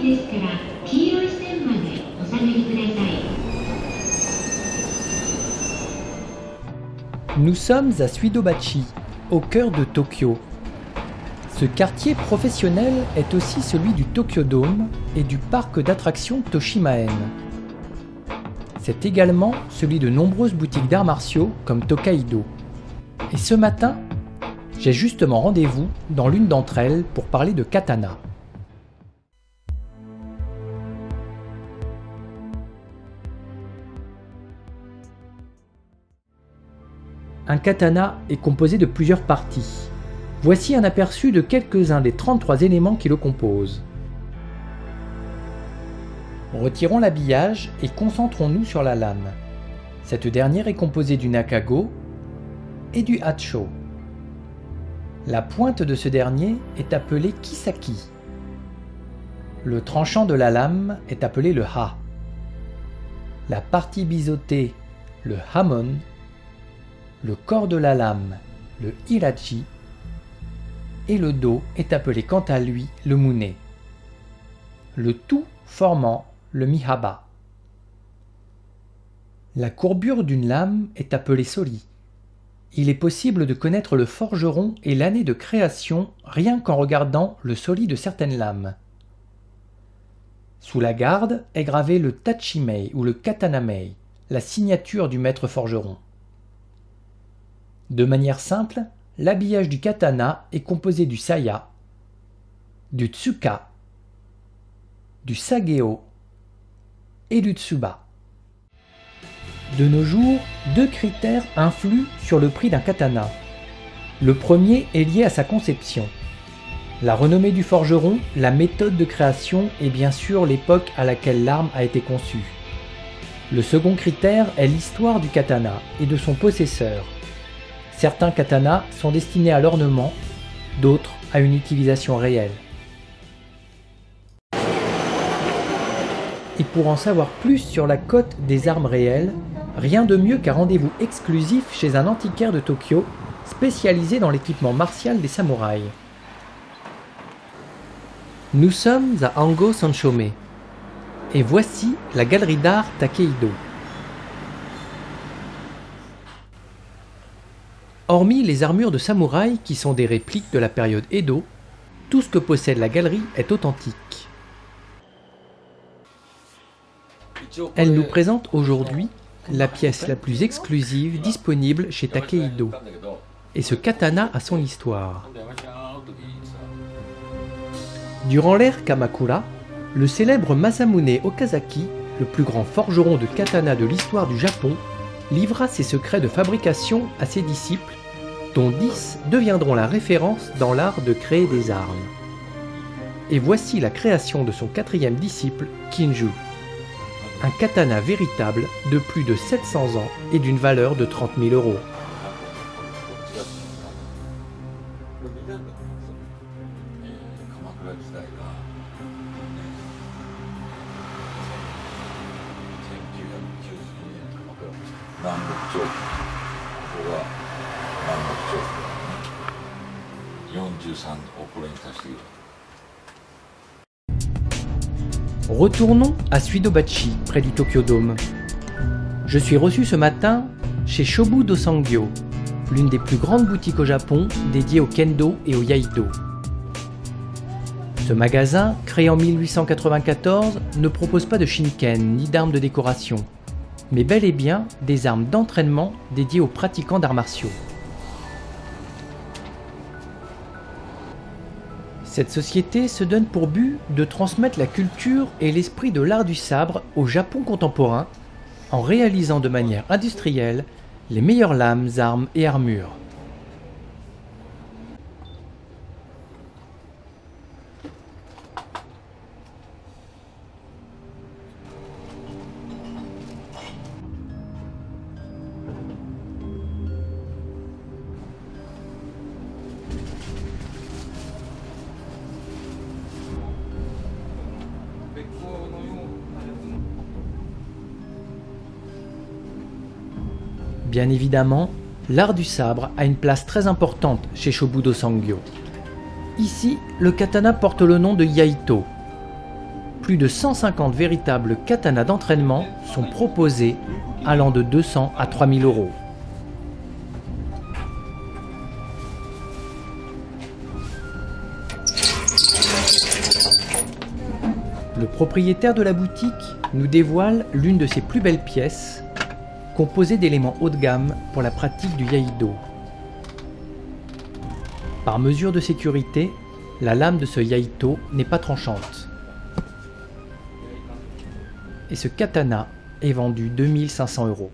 ですから黄色い線までお下がりください。 Nous sommes à Suidobachi, au cœur de Tokyo. Ce quartier professionnel est aussi celui du Tokyo Dome et du parc d'attractions Toshimaen. C'est également celui de nombreuses boutiques d'arts martiaux comme Tokaido. Et ce matin, j'ai justement rendez-vous dans l'une d'entre elles pour parler de katana. Un katana est composé de plusieurs parties. Voici un aperçu de quelques-uns des 33 éléments qui le composent. Retirons l'habillage et concentrons-nous sur la lame. Cette dernière est composée du nakago et du hacho. La pointe de ce dernier est appelée kisaki. Le tranchant de la lame est appelé le ha. La partie biseautée, le hamon. Le corps de la lame, le hirachi. Et le dos est appelé quant à lui le mune. Le tout formant le mihaba. La courbure d'une lame est appelée sori. Il est possible de connaître le forgeron et l'année de création rien qu'en regardant le sori de certaines lames. Sous la garde est gravé le tachimei ou le katanamei, la signature du maître forgeron. De manière simple, l'habillage du katana est composé du saya, du tsuka, du sageo et du tsuba. De nos jours, deux critères influent sur le prix d'un katana. Le premier est lié à sa conception. La renommée du forgeron, la méthode de création et bien sûr l'époque à laquelle l'arme a été conçue. Le second critère est l'histoire du katana et de son possesseur. Certains katanas sont destinés à l'ornement, d'autres à une utilisation réelle. Et pour en savoir plus sur la cote des armes réelles, rien de mieux qu'un rendez-vous exclusif chez un antiquaire de Tokyo spécialisé dans l'équipement martial des samouraïs. Nous sommes à Ango Sanshome et voici la galerie d'art Takeido. Hormis les armures de samouraï qui sont des répliques de la période Edo, tout ce que possède la galerie est authentique. Elle nous présente aujourd'hui la pièce la plus exclusive disponible chez Takeido. Et ce katana a son histoire. Durant l'ère Kamakura, le célèbre Masamune Okazaki, le plus grand forgeron de katana de l'histoire du Japon, livra ses secrets de fabrication à ses disciples, dont 10 deviendront la référence dans l'art de créer des armes. Et voici la création de son 4e disciple, Kinju. Un katana véritable de plus de 700 ans et d'une valeur de 30 000 €. Retournons à Suidobachi, près du Tokyo Dome. Je suis reçu ce matin chez Shobu Dosangyo, l'une des plus grandes boutiques au Japon dédiée au kendo et au iaido. Ce magasin, créé en 1894, ne propose pas de shinken ni d'armes de décoration, mais bel et bien des armes d'entraînement dédiées aux pratiquants d'arts martiaux. Cette société se donne pour but de transmettre la culture et l'esprit de l'art du sabre au Japon contemporain en réalisant de manière industrielle les meilleures lames, armes et armures. Bien évidemment, l'art du sabre a une place très importante chez Shobu Dosangyo. Ici, le katana porte le nom de Yaito. Plus de 150 véritables katanas d'entraînement sont proposés, allant de 200 à 3000 euros. Le propriétaire de la boutique nous dévoile l'une de ses plus belles pièces, composée d'éléments haut de gamme pour la pratique du Iaido. Par mesure de sécurité, la lame de ce Iaido n'est pas tranchante. Et ce katana est vendu 2500 euros.